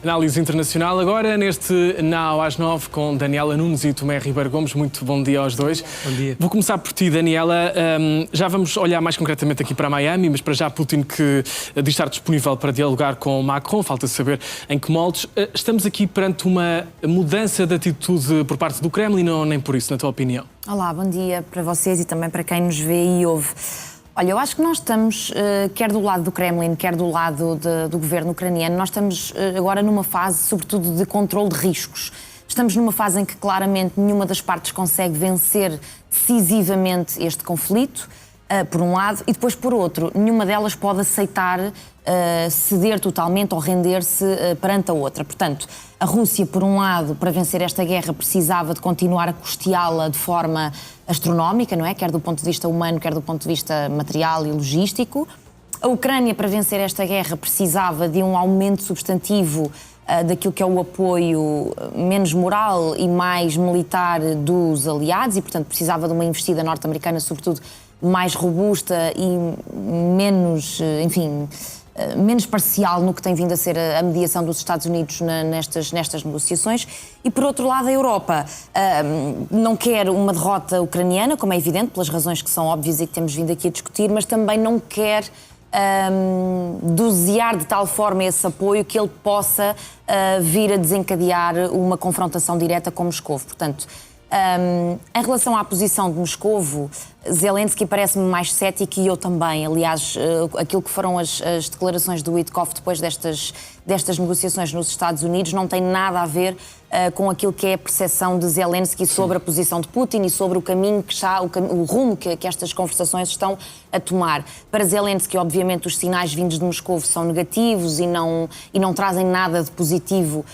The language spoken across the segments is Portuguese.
Análise internacional agora, neste Now às 9 com Daniela Nunes e Tomé Ribeiro Gomes. Muito bom dia aos dois. Bom dia. Vou começar por ti, Daniela. Já vamos olhar mais concretamente aqui para Miami, mas para já Putin que diz estar disponível para dialogar com Macron. Falta saber em que moldes. Estamos aqui perante uma mudança de atitude por parte do Kremlin ou nem por isso, na tua opinião? Olá, bom dia para vocês e também para quem nos vê e ouve. Olha, eu acho que nós estamos, quer do lado do Kremlin, quer do lado do governo ucraniano, nós estamos agora numa fase, sobretudo, de controle de riscos. Estamos numa fase em que, claramente, nenhuma das partes consegue vencer decisivamente este conflito, por um lado, e depois, por outro, nenhuma delas pode aceitar ceder totalmente ou render-se perante a outra. Portanto, a Rússia, por um lado, para vencer esta guerra, precisava de continuar a custeá-la de forma astronómica, não é? Quer do ponto de vista humano, quer do ponto de vista material e logístico. A Ucrânia, para vencer esta guerra, precisava de um aumento substantivo daquilo que é o apoio menos moral e mais militar dos aliados e, portanto, precisava de uma investida norte-americana, sobretudo, mais robusta e menos, enfim, menos parcial no que tem vindo a ser a mediação dos Estados Unidos nestas negociações. E, por outro lado, a Europa não quer uma derrota ucraniana, como é evidente, pelas razões que são óbvias e que temos vindo aqui a discutir, mas também não quer dosear de tal forma esse apoio que ele possa vir a desencadear uma confrontação direta com Moscovo. Portanto, em relação à posição de Moscovo, Zelensky parece-me mais cético e eu também. Aliás, aquilo que foram as declarações do Witkoff depois destas negociações nos Estados Unidos não tem nada a ver com aquilo que é a percepção de Zelensky sobre a posição de Putin e sobre o caminho que está, o rumo que estas conversações estão a tomar. Para Zelensky, obviamente, os sinais vindos de Moscovo são negativos e não trazem nada de positivo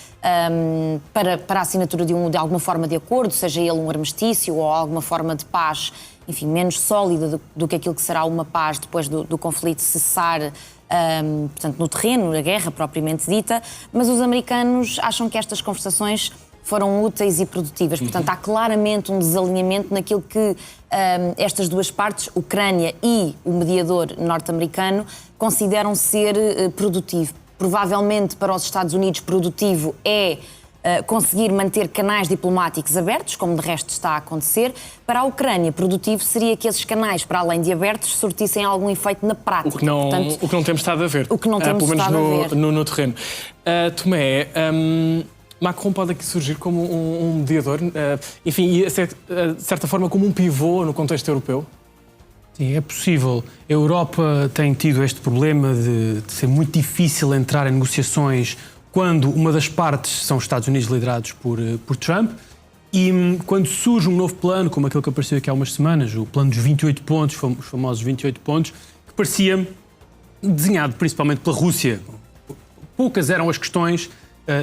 para a assinatura de alguma forma de acordo, seja ele um armistício ou alguma forma de paz, enfim, menos sólida do que aquilo que será uma paz depois do conflito cessar, portanto, no terreno, na guerra propriamente dita, mas os americanos acham que estas conversações foram úteis e produtivas. Portanto, há claramente um desalinhamento naquilo que estas duas partes, Ucrânia e o mediador norte-americano, consideram ser produtivo. Provavelmente para os Estados Unidos produtivo é conseguir manter canais diplomáticos abertos, como de resto está a acontecer. Para a Ucrânia, produtivo seria que esses canais, para além de abertos, surtissem algum efeito na prática. O que não temos estado a ver. O que não temos estado a ver. No terreno. Tomé, Macron pode aqui surgir como um mediador, enfim, e de certa forma como um pivô no contexto europeu? Sim, é possível. A Europa tem tido este problema de ser muito difícil entrar em negociações quando uma das partes são os Estados Unidos liderados por Trump e quando surge um novo plano, como aquele que apareceu aqui há umas semanas, o plano dos 28 pontos, os famosos 28 pontos, que parecia desenhado principalmente pela Rússia. Poucas eram as questões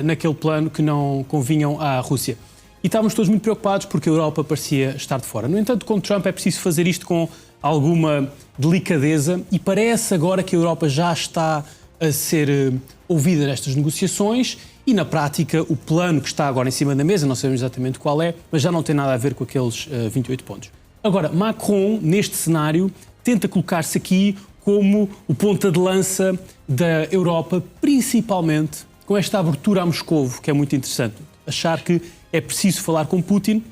naquele plano que não convinham à Rússia. E estávamos todos muito preocupados porque a Europa parecia estar de fora. No entanto, com Trump é preciso fazer isto com alguma delicadeza e parece agora que a Europa já está a ser ouvida nestas negociações e, na prática, o plano que está agora em cima da mesa, não sabemos exatamente qual é, mas já não tem nada a ver com aqueles 28 pontos. Agora, Macron, neste cenário, tenta colocar-se aqui como o ponta de lança da Europa, principalmente com esta abertura a Moscovo, que é muito interessante. Achar que é preciso falar com Putin,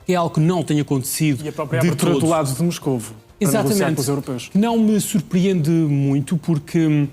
que é algo que não tem acontecido e a própria abertura do lado de Moscovo, para negociar com os europeus. Não me surpreende muito, porque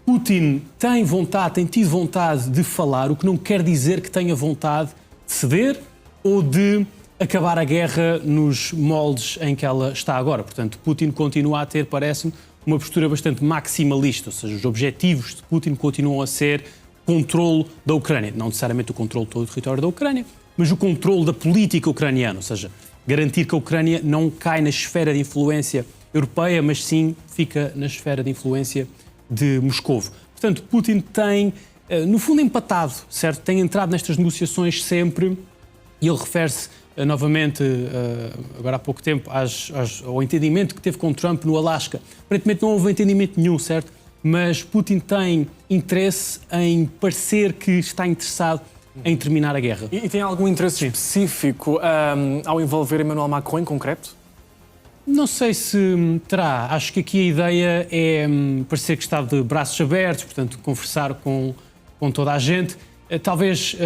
Putin tem tido vontade de falar, o que não quer dizer que tenha vontade de ceder ou de acabar a guerra nos moldes em que ela está agora. Portanto, Putin continua a ter, parece-me, uma postura bastante maximalista, ou seja, os objetivos de Putin continuam a ser controle da Ucrânia. Não necessariamente o controle de todo o território da Ucrânia, mas o controle da política ucraniana, ou seja, garantir que a Ucrânia não cai na esfera de influência europeia, mas sim fica na esfera de influência de Moscovo. Portanto, Putin tem, no fundo, empatado, certo? Tem entrado nestas negociações sempre e ele refere-se novamente, agora há pouco tempo, ao entendimento que teve com Trump no Alasca. Aparentemente não houve entendimento nenhum, certo? Mas Putin tem interesse em parecer que está interessado em terminar a guerra. E tem algum interesse específico ao envolver Emmanuel Macron em concreto? Não sei se terá. Acho que aqui a ideia é parecer que está de braços abertos, portanto, conversar com com toda a gente. Talvez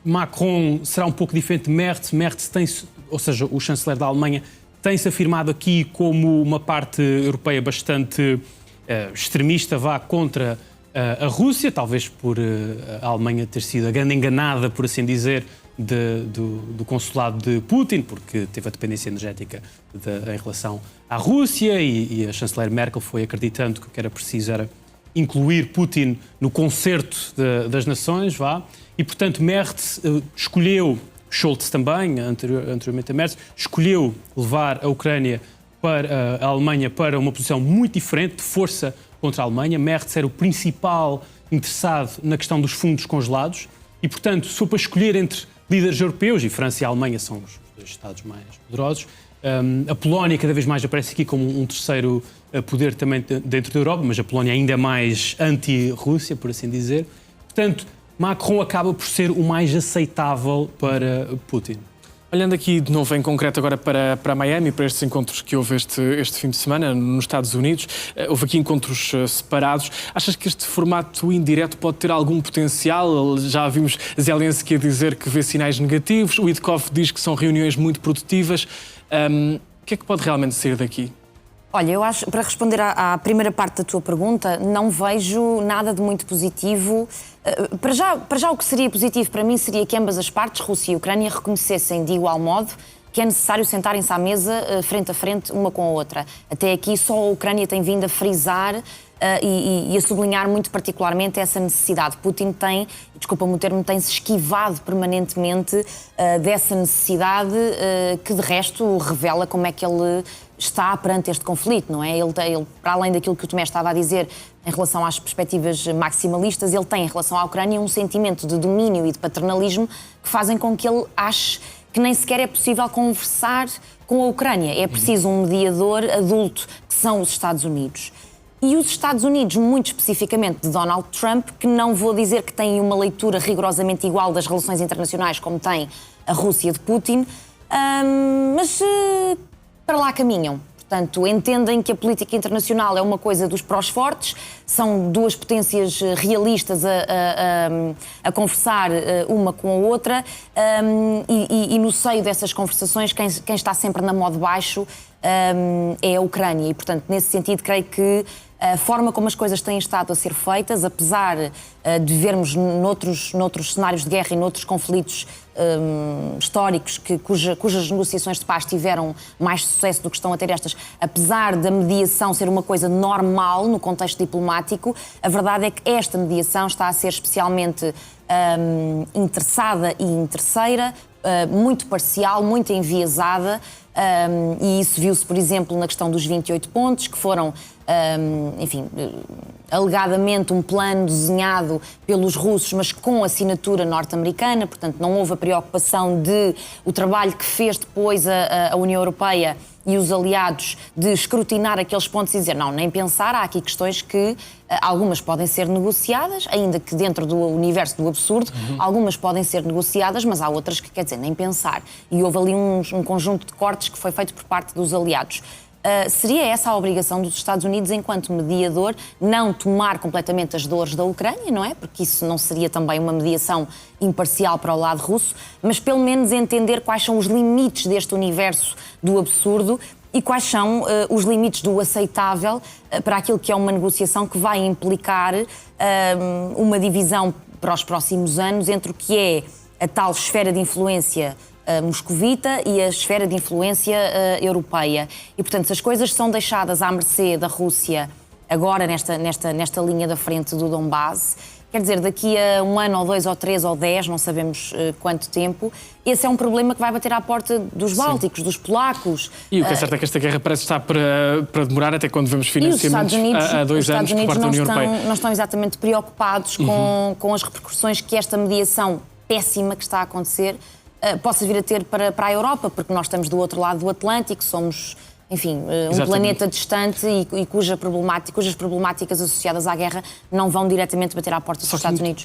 Macron será um pouco diferente de Merz. Merz ou seja, o chanceler da Alemanha, tem-se afirmado aqui como uma parte europeia bastante extremista, vá contra a Rússia, talvez por a Alemanha ter sido a grande enganada, por assim dizer, do consulado de Putin, porque teve a dependência energética em relação à Rússia e a chanceler Merkel foi acreditando que o que era preciso era incluir Putin no concerto das nações, vá. E, portanto, Merz escolheu, Scholz também, anteriormente a Merz, escolheu levar a Ucrânia para a Alemanha para uma posição muito diferente, de força contra a Alemanha. Merz era o principal interessado na questão dos fundos congelados e, portanto, se for para escolher entre líderes europeus, e França e a Alemanha são os dois Estados mais poderosos, a Polónia cada vez mais aparece aqui como um terceiro poder também dentro da Europa, mas a Polónia ainda é mais anti-Rússia, por assim dizer. Portanto, Macron acaba por ser o mais aceitável para Putin. Olhando aqui de novo em concreto agora para Miami, para estes encontros que houve este fim de semana nos Estados Unidos, houve aqui encontros separados. Achas que este formato indireto pode ter algum potencial? Já vimos Zelensky a dizer que vê sinais negativos, o Witkoff diz que são reuniões muito produtivas. O que é que pode realmente sair daqui? Olha, eu acho, para responder à primeira parte da tua pergunta, não vejo nada de muito positivo. Para já o que seria positivo para mim seria que ambas as partes, Rússia e Ucrânia, reconhecessem de igual modo que é necessário sentarem-se à mesa frente a frente uma com a outra. Até aqui só a Ucrânia tem vindo a frisar e a sublinhar muito particularmente essa necessidade. Putin tem, desculpa-me o termo, tem-se esquivado permanentemente dessa necessidade que de resto revela como é que ele está perante este conflito, não é? Ele, para além daquilo que o Tomé estava a dizer em relação às perspectivas maximalistas, ele tem em relação à Ucrânia um sentimento de domínio e de paternalismo que fazem com que ele ache que nem sequer é possível conversar com a Ucrânia. É preciso um mediador adulto, que são os Estados Unidos. E os Estados Unidos, muito especificamente de Donald Trump, que não vou dizer que têm uma leitura rigorosamente igual das relações internacionais como tem a Rússia de Putin, mas para lá caminham. Portanto, entendem que a política internacional é uma coisa dos prós-fortes, são duas potências realistas a conversar uma com a outra e no seio dessas conversações quem está sempre na mão de baixo é a Ucrânia e, portanto, nesse sentido, creio que a forma como as coisas têm estado a ser feitas, apesar de vermos noutros cenários de guerra e noutros conflitos históricos cujas negociações de paz tiveram mais sucesso do que estão a ter estas, apesar da mediação ser uma coisa normal no contexto diplomático, a verdade é que esta mediação está a ser especialmente interessada e interesseira, muito parcial, muito enviesada, e isso viu-se, por exemplo, na questão dos 28 pontos, que foram, enfim, alegadamente um plano desenhado pelos russos, mas com assinatura norte-americana, portanto não houve a preocupação de o trabalho que fez depois a União Europeia e os aliados de escrutinar aqueles pontos e dizer, não, nem pensar, há aqui questões que algumas podem ser negociadas, ainda que dentro do universo do absurdo, algumas podem ser negociadas, mas há outras que, quer dizer, nem pensar. E houve ali um conjunto de cortes que foi feito por parte dos aliados. Seria essa a obrigação dos Estados Unidos, enquanto mediador, não tomar completamente as dores da Ucrânia, não é? Porque isso não seria também uma mediação imparcial para o lado russo, mas pelo menos entender quais são os limites deste universo do absurdo e quais são os limites do aceitável para aquilo que é uma negociação que vai implicar uma divisão para os próximos anos entre o que é a tal esfera de influência moscovita e a esfera de influência europeia. E, portanto, se as coisas são deixadas à mercê da Rússia agora nesta linha da frente do Donbass, quer dizer, daqui a um ano, ou 2, ou 3, ou 10, não sabemos quanto tempo, esse é um problema que vai bater à porta dos bálticos, sim, dos polacos. E o que é certo é que esta guerra parece estar para demorar até quando vemos financiamentos há 2 anos por parte da União Europeia. Não estão exatamente preocupados com as repercussões que esta mediação péssima que está a acontecer possa vir a ter para a Europa, porque nós estamos do outro lado do Atlântico, somos, enfim, um planeta distante e cujas problemáticas associadas à guerra não vão diretamente bater à porta dos Estados Unidos.